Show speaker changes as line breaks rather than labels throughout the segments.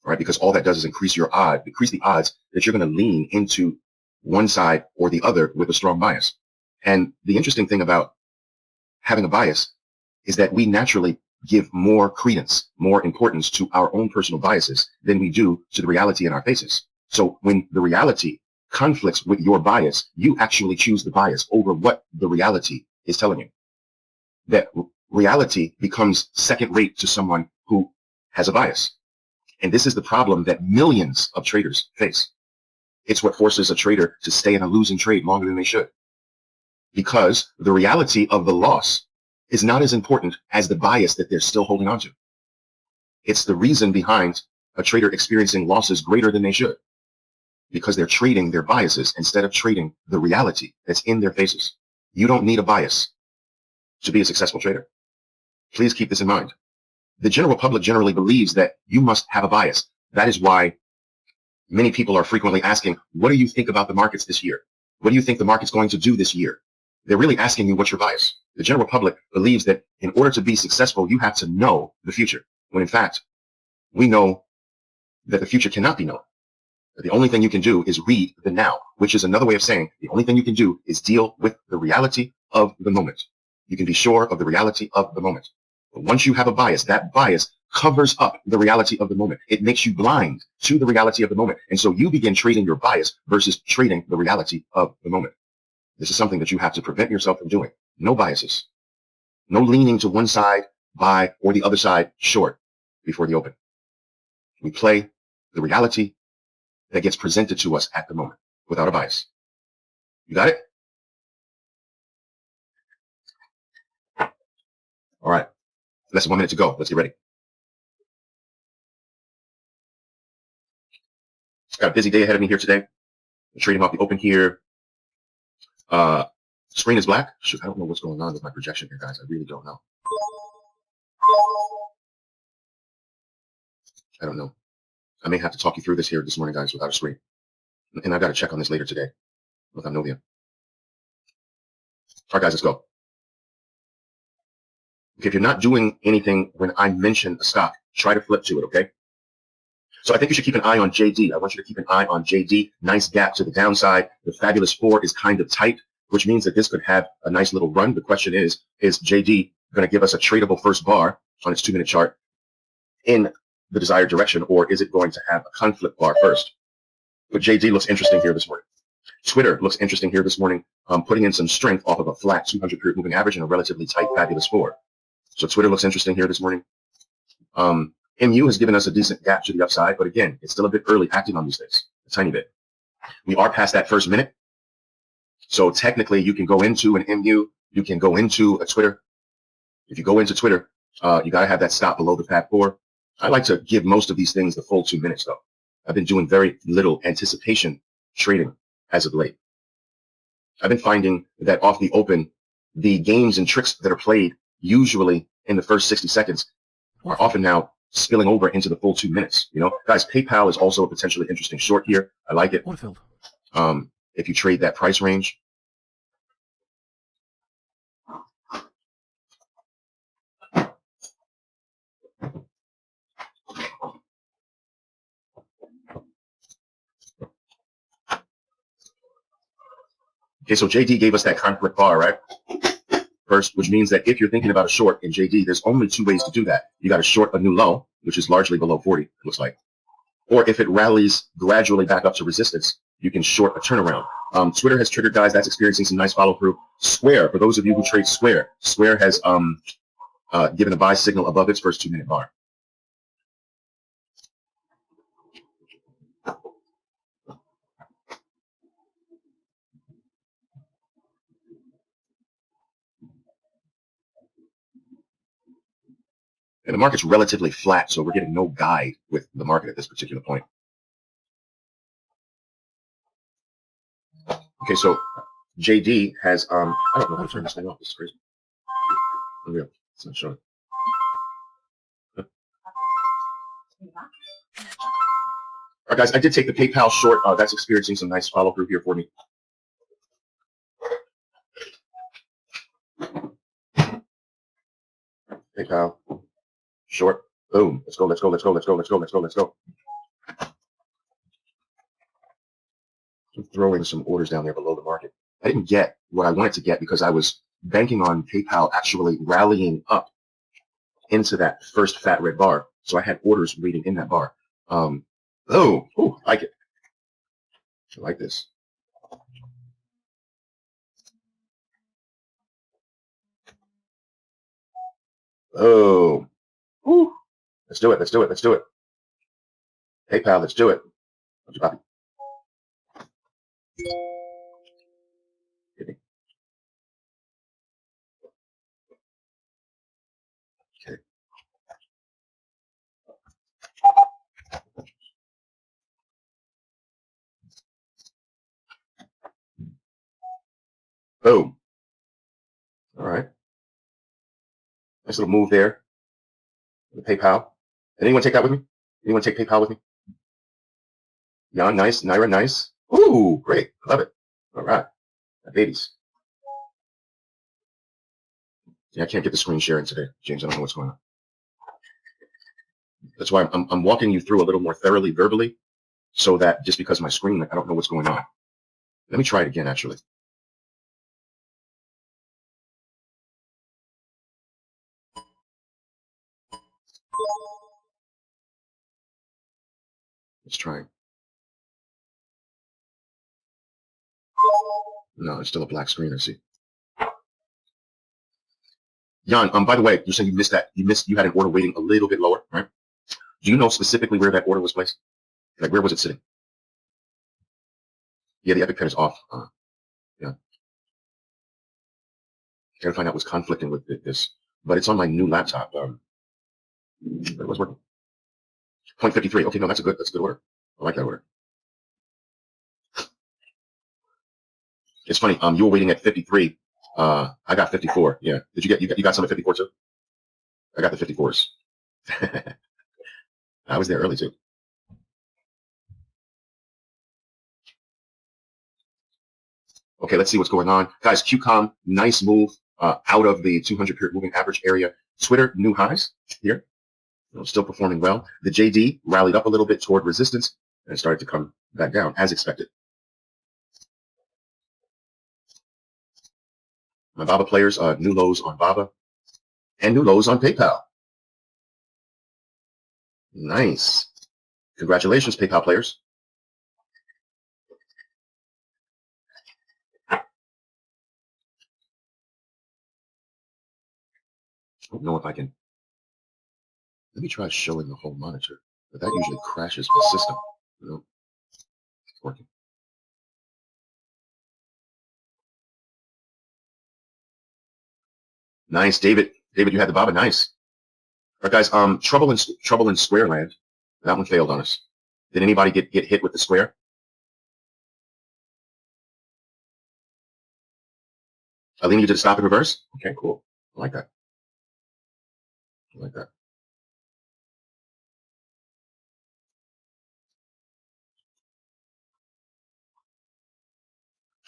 right? Because all that does is increase the odds that you're going to lean into one side or the other with a strong bias. And the interesting thing about having a bias is that we naturally give more credence, more importance to our own personal biases than we do to the reality in our faces. So when the reality conflicts with your bias, you actually choose the bias over what the reality is telling you. That reality becomes second rate to someone who has a bias. And this is the problem that millions of traders face. It's what forces a trader to stay in a losing trade longer than they should. Because the reality of the loss is not as important as the bias that they're still holding on to. It's the reason behind a trader experiencing losses greater than they should. Because they're trading their biases instead of trading the reality that's in their faces. You don't need a bias to be a successful trader. Please keep this in mind. The general public generally believes that you must have a bias. That is why many people are frequently asking, what do you think about the markets this year? What do you think the market's going to do this year? They're really asking you what's your bias. The general public believes that in order to be successful, you have to know the future. When in fact, we know that the future cannot be known. The only thing you can do is read the now, which is another way of saying the only thing you can do is deal with the reality of the moment. You can be sure of the reality of the moment. But once you have a bias, that bias covers up the reality of the moment. It makes you blind to the reality of the moment. And so you begin trading your bias versus trading the reality of the moment. This is something that you have to prevent yourself from doing. No biases. No leaning to one side, buy, or the other side, short, before the open. We play the reality that gets presented to us at the moment without a bias. You got it? All right. Less than 1 minute to go. Let's get ready. Got a busy day ahead of me here today. I'm trading off the open here. Screen is black. Shoot, I don't know what's going on with my projection here, guys. I really don't know. I don't know. I may have to talk you through this here this morning, guys, without a screen. And I've got to check on this later today with Novia. All right, guys, let's go. Okay, if you're not doing anything when I mention a stock, try to flip to it, okay? So I think you should keep an eye on JD. I want you to keep an eye on JD. Nice gap to the downside. The Fabulous 4 is kind of tight, which means that this could have a nice little run. The question is JD going to give us a tradable first bar on its 2-minute chart in the desired direction, or is it going to have a conflict bar first? But JD looks interesting here this morning. Twitter looks interesting here this morning, putting in some strength off of a flat 200-period moving average and a relatively tight Fabulous 4. So Twitter looks interesting here this morning. MU has given us a decent gap to the upside, but again, it's still a bit early acting on these things, a tiny bit. We are past that first minute. So technically, you can go into an MU, you can go into a Twitter. If you go into Twitter, you got to have that stop below the Fab 4. I like to give most of these things the full 2 minutes, though. I've been doing very little anticipation trading as of late. I've been finding that off the open, the games and tricks that are played usually in the first 60 seconds are often now spilling over into the full 2 minutes. You know, guys, PayPal is also a potentially interesting short here. I like it. If you trade that price range. Okay, so JD gave us that conflict bar, right? First, which means that if you're thinking about a short in JD, there's only 2 ways to do that. You got to short a new low, which is largely below 40, it looks like. Or if it rallies gradually back up to resistance, you can short a turnaround. Twitter has triggered, guys. That's experiencing some nice follow through. Square, for those of you who trade Square, Square has given a buy signal above its first 2-minute bar. And the market's relatively flat, so we're getting no guide with the market at this particular point. Okay, so JD has, I don't know how to turn this thing off. This is crazy. Unreal. It's not showing. All right, guys, I did take the PayPal short. That's experiencing some nice follow through here for me. PayPal short. Boom. Let's go. Let's go. Let's go. Let's go. Let's go. Let's go. Let's go. I'm throwing some orders down there below the market. I didn't get what I wanted to get because I was banking on PayPal actually rallying up into that first fat red bar. So I had orders waiting in that bar. I like it. I like this. Oh, ooh. Let's do it. Let's do it. Let's do it. PayPal, let's do it. Okay. Boom. All right. Nice little move there. The PayPal. Anyone take that with me? Anyone take PayPal with me? Yeah, nice. Naira, nice. Ooh, great. Love it. All right. My babies. Yeah, I can't get the screen sharing today, James. I don't know what's going on. That's why I'm walking you through a little more thoroughly verbally so that just because my screen, I don't know what's going on. Let me try it again, actually. Let's try it. No, it's still a black screen, I see. Jan, by the way, you said you missed that. You had an order waiting a little bit lower, right? Do you know specifically where that order was placed? Like, where was it sitting? Yeah, the Epic Pen is off. Yeah. Gotta find out what's conflicting with this. But it's on my new laptop. But it was working. 0.53. Okay, no, that's a good order. I like that order. It's funny. You were waiting at 53. I got 54. Yeah. Did you got some at 54 too? I got the 54s. I was there early too. Okay, let's see what's going on. Guys, QCOM, nice move out of the 200 period moving average area. Twitter, new highs here. Still performing well. The JD rallied up a little bit toward resistance and started to come back down as expected. My BABA players, new lows on BABA and new lows on PayPal. Nice. Congratulations, PayPal players. I don't know if I can. Let me try showing the whole monitor, but that usually crashes the system. No, it's working. Nice, David. David, you had the BABA. Nice. All right, guys. Trouble in Squareland. That one failed on us. Did anybody get hit with the square? Alina, you did a stop and reverse? Okay, cool. I like that. I like that.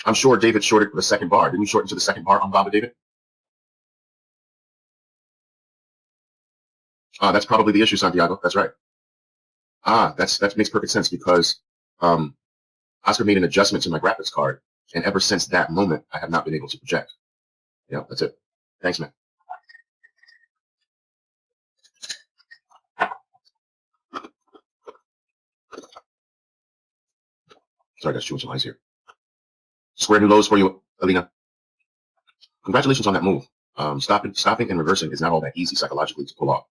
I'm sure David shorted the second bar. Didn't you shorten to the second bar on BABA, David? That's probably the issue, Santiago. That's right. That makes perfect sense because um, Oscar made an adjustment to my graphics card, and ever since that moment, I have not been able to project. Yeah, that's it. Thanks, man. Sorry, guys, chewing some ice here. Square new lows for you, Alina. Congratulations on that move. Stopping and reversing is not all that easy psychologically to pull off.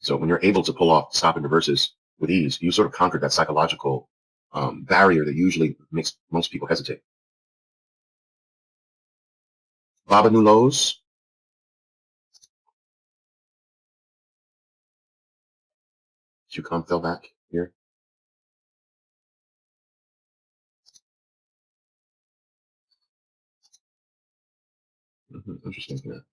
So when you're able to pull off stop and reverses with ease, you sort of conquered that psychological barrier that usually makes most people hesitate. Baba new lows. QCOM fell back here. Interesting here.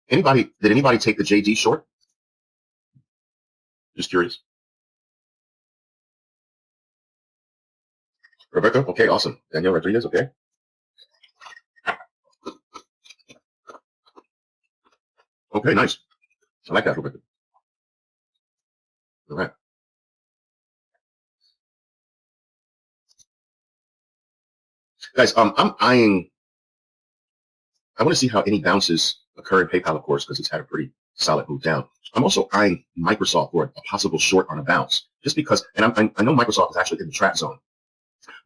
Did anybody take the JD short? Just curious. Rebecca, okay, awesome. Daniel Rodriguez, okay. Okay, nice. I like that a little bit. All right. Guys, I'm eyeing, I want to see how any bounces occur in PayPal, of course, because it's had a pretty solid move down. I'm also eyeing Microsoft for a possible short on a bounce, just because, and I know Microsoft is actually in the trap zone,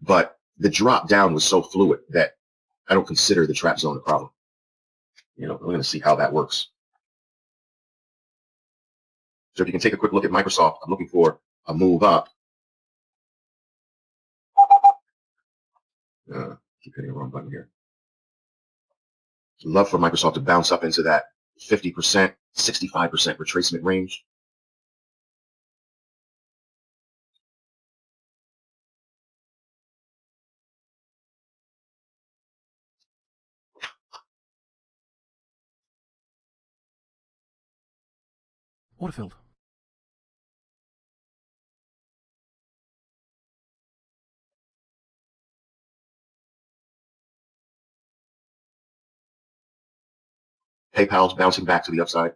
but the drop down was so fluid that I don't consider the trap zone a problem. You know, we're going to see how that works. So if you can take a quick look at Microsoft, I'm looking for a move up. Keep hitting the wrong button here. Love for Microsoft to bounce up into that 50%, 65% retracement range.
Order filled.
PayPal's bouncing back to the upside.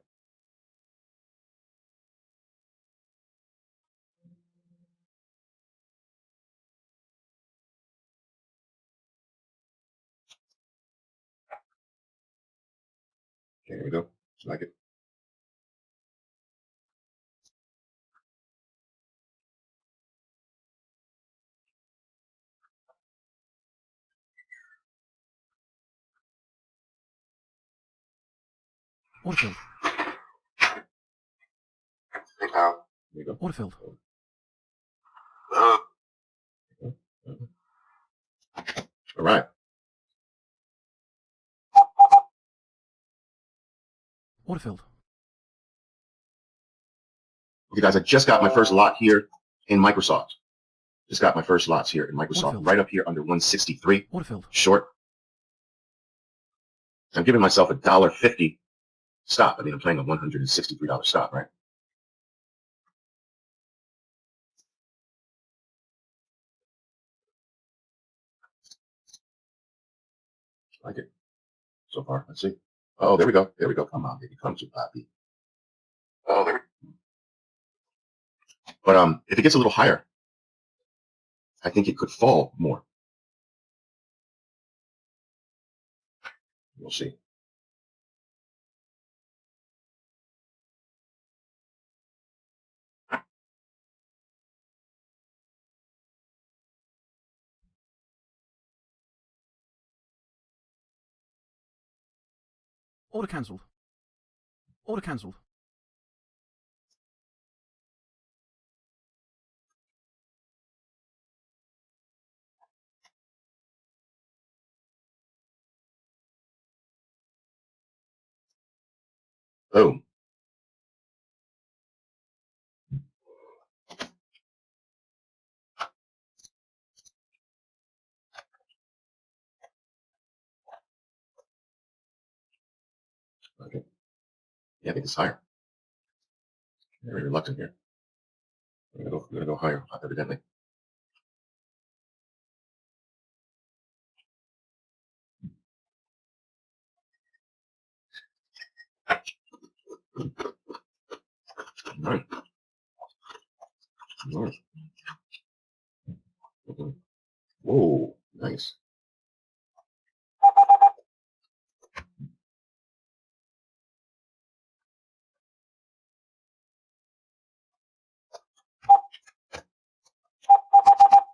Okay, here we go. Like it.
Order filled.
PayPal. There you go.
Order filled.
All right.
Order filled.
Okay, guys, I just got my first lot here in Microsoft. Just got my first lots here in Microsoft, right up here under 163.
Order filled.
Short. I'm giving myself a $1.50 stop. I mean, I'm playing a $163 stop, right? Like it so far. Let's see. Oh, there we go. There we go. Come on, baby. Come to Poppy. Oh, there. But if it gets a little higher, I think it could fall more. We'll see.
Order cancelled. Order cancelled.
Boom. Okay. Yeah, I think it's higher. Very reluctant here. I'm gonna go higher, evidently. All right. All right. Okay. Whoa, nice.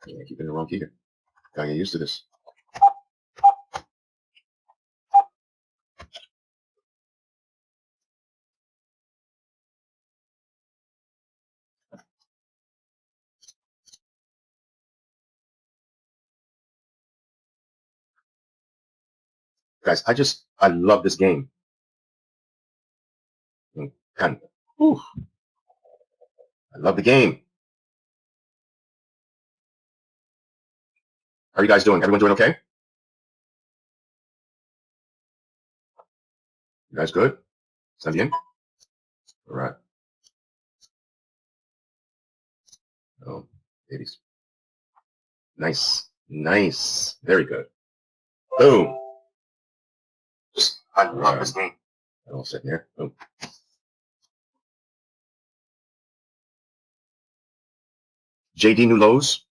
Yeah, I keep in the wrong key here. Gotta get used to this. Guys, I love this game. Kind of, whew, I love the game. How are you guys doing? Everyone doing okay? You guys good? Send in? All right. Oh, babies. Nice. Nice. Very good. Boom. I love this game. All set there. Oh. JD new lows.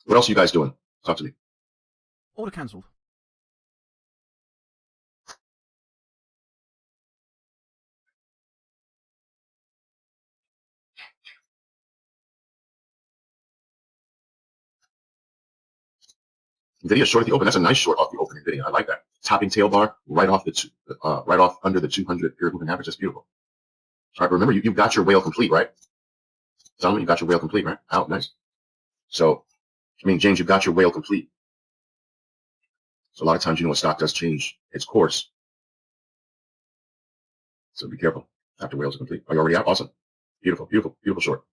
What else are you guys doing? Talk to me.
Order cancelled.
Nvidia short at the open. That's a nice short off the open. Nvidia. I like that. Topping tail bar right off right off under the 200 period moving average. That's beautiful. All right. Remember, you've got your whale complete, right? Tell me you got your whale complete, right? Out. Nice. So, I mean, James, you've got your whale complete. So a lot of times, a stock does change its course. So be careful after whales are complete. Are you already out? Awesome. Beautiful, beautiful, beautiful short.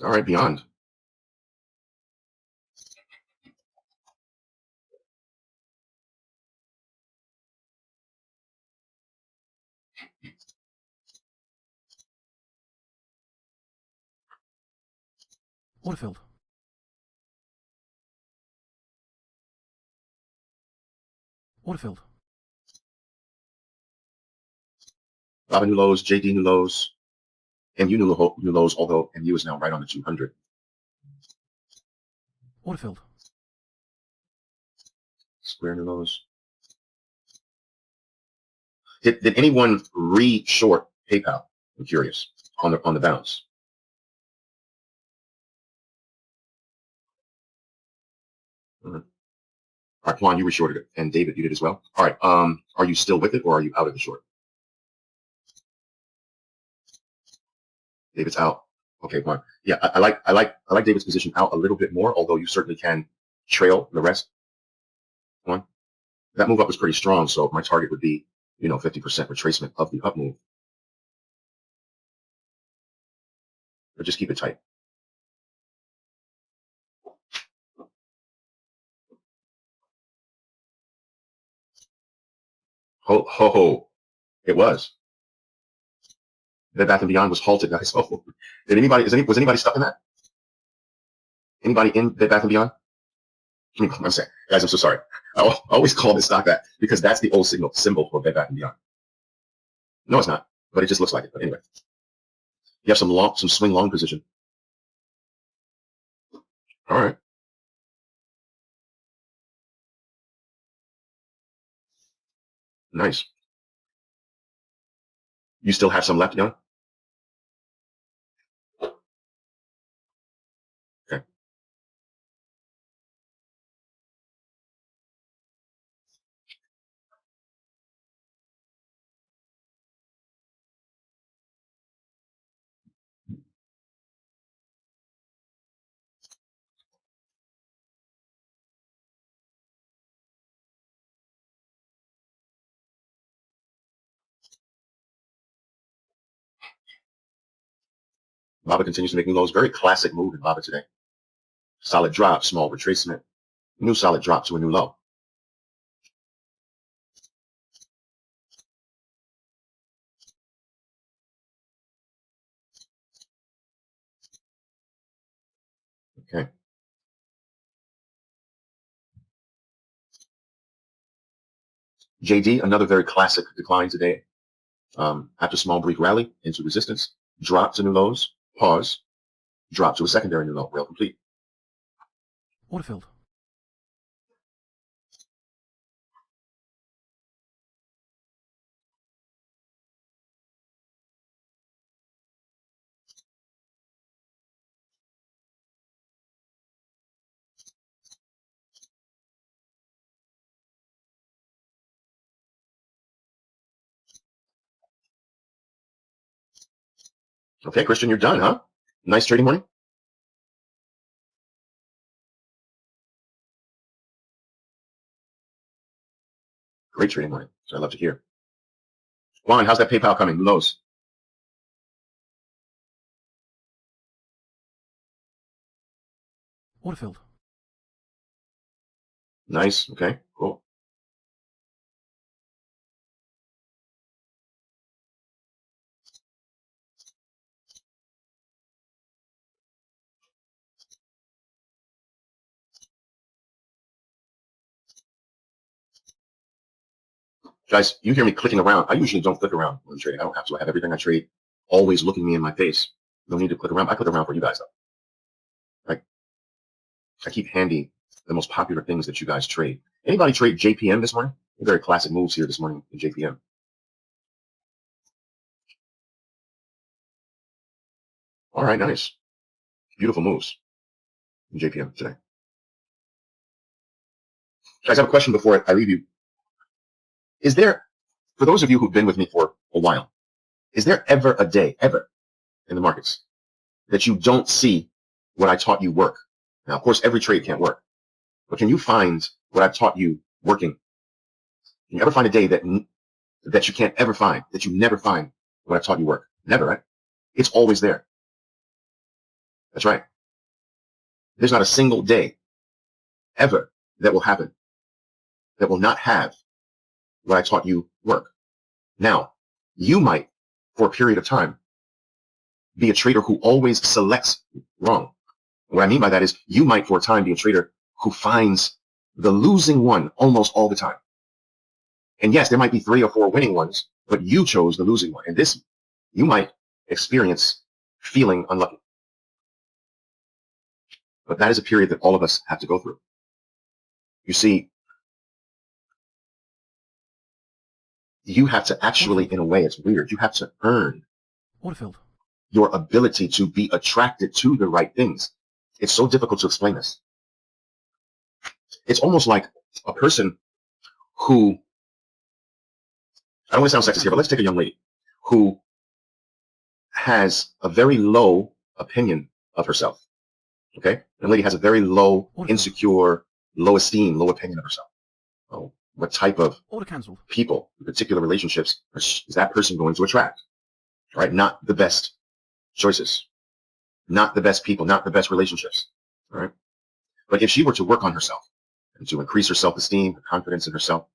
All right, beyond.
Order filled. Order filled.
Baba new lows, JD new lows, MU new lows, although MU is now right on the 200.
Order filled.
Square new lows. Did anyone re-short PayPal? I'm curious on the bounce. All right, Juan, you re-shorted it, and David, you did as well. All right, are you still with it, or are you out of the short? David's out. Okay, Juan. Yeah, I like David's position out a little bit more, although you certainly can trail the rest. Juan, that move up was pretty strong, so my target would be 50% retracement of the up move, but just keep it tight. Ho ho ho! It was. Bed Bath and Beyond was halted, guys. Oh, was anybody stuck in that? Anybody in Bed Bath and Beyond? I'm saying, guys, I'm so sorry. I always call this stock that because that's the old symbol for Bed Bath and Beyond. No, it's not, but it just looks like it. But anyway, you have some swing long position. All right. Nice. You still have some left, Jan? Okay. Baba continues to make new lows. Very classic move in Baba today. Solid drop, small retracement, new solid drop to a new low. Okay. JD, another very classic decline today. After small brief rally into resistance, drop to new lows, pause, drop to a secondary new low, whale complete.
Order filled.
Okay, Christian, you're done, huh? Nice trading morning. Great trading morning. So I love to hear. Juan, how's that PayPal coming? New lows.
Order filled.
Nice. Okay, cool. Guys, you hear me clicking around. I usually don't click around when I'm trading. I don't have to. I have everything I trade always looking me in my face. No need to click around. I click around for you guys, though. Like, I keep handy the most popular things that you guys trade. Anybody trade JPM this morning? Very classic moves here this morning in JPM. All right, nice. Beautiful moves in JPM today. Guys, I have a question before I leave you. Is there, for those of you who've been with me for a while, is there ever a day, ever, in the markets that you don't see what I taught you work? Now, of course, every trade can't work, but can you find what I've taught you working? Can you ever find a day that you can't ever find, that you never find what I've taught you work? Never, right? It's always there. That's right. There's not a single day ever that will happen that will not have what I taught you work. Now, you might, for a period of time, be a trader who always selects wrong. What I mean by that is you might, for a time, be a trader who finds the losing one almost all the time. And yes, there might be 3 or 4 winning ones, but you chose the losing one. And this, you might experience feeling unlucky. But that is a period that all of us have to go through. You see, you have to actually, in a way, it's weird, you have to earn
Waterfield.
your ability to be attracted to the right things. It's so difficult to explain this. It's almost like a person who, I don't want to sound sexist here, but let's take a young lady who has a very low opinion of herself. Okay? The lady has a very low, insecure, low esteem, low opinion of herself. Oh, what type of
Order cancelled.
people, particular relationships, is that person going to attract? Right? Not the best choices, not the best people, not the best relationships. All right? But if she were to work on herself and to increase her self-esteem, her confidence in herself,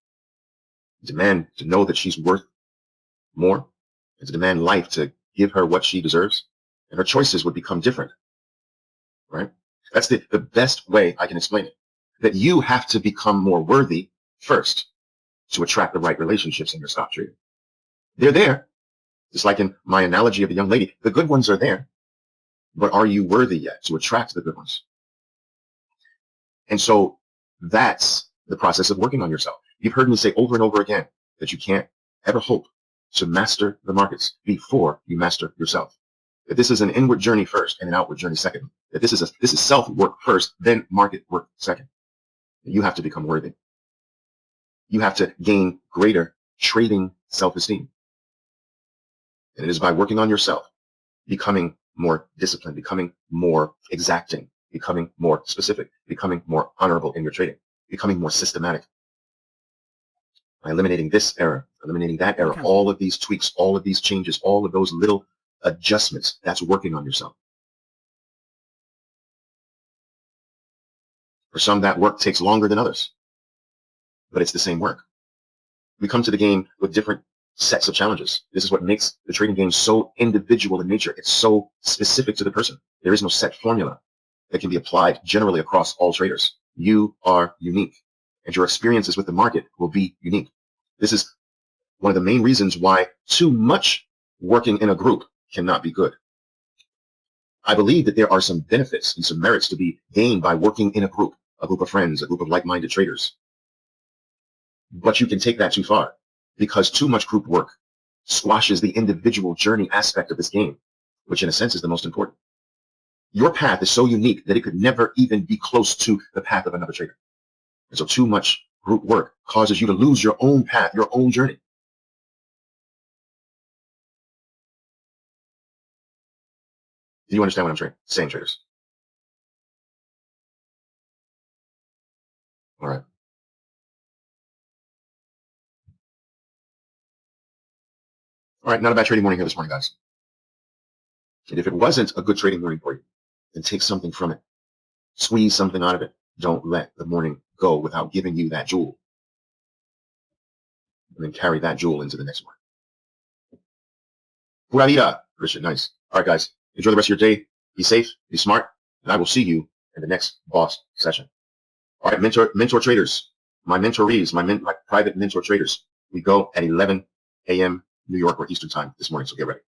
demand to know that she's worth more, and to demand life to give her what she deserves, and her choices would become different. Right? That's the best way I can explain it. That you have to become more worthy first to attract the right relationships in your stock trading. They're there. Just like in my analogy of the young lady, the good ones are there, but are you worthy yet to attract the good ones? And so that's the process of working on yourself. You've heard me say over and over again that you can't ever hope to master the markets before you master yourself. That this is an inward journey first and an outward journey second. That this is self-work first, then market work second. You have to become worthy. You have to gain greater trading self-esteem. And it is by working on yourself, becoming more disciplined, becoming more exacting, becoming more specific, becoming more honorable in your trading, becoming more systematic. By eliminating this error, eliminating that error, all of these tweaks, all of these changes, all of those little adjustments, that's working on yourself. For some, that work takes longer than others, but it's the same work. We come to the game with different sets of challenges. This is what makes the trading game so individual in nature. It's so specific to the person. There is no set formula that can be applied generally across all traders. You are unique, and your experiences with the market will be unique. This is one of the main reasons why too much working in a group cannot be good. I believe that there are some benefits and some merits to be gained by working in a group of friends, a group of like-minded traders. But you can take that too far, because too much group work squashes the individual journey aspect of this game, which in a sense is the most important. Your path is so unique that it could never even be close to the path of another trader. And so too much group work causes you to lose your own path, your own journey. Do you understand what I'm saying, traders? All right. All right, not a bad trading morning here this morning, guys. And if it wasn't a good trading morning for you, then take something from it. Squeeze something out of it. Don't let the morning go without giving you that jewel. And then carry that jewel into the next one. Pura vida, Christian, nice. All right, guys, enjoy the rest of your day. Be safe, be smart, and I will see you in the next boss session. All right, mentor traders, my mentorees, my private mentor traders. We go at 11 a.m. New York or Eastern time this morning, so get ready.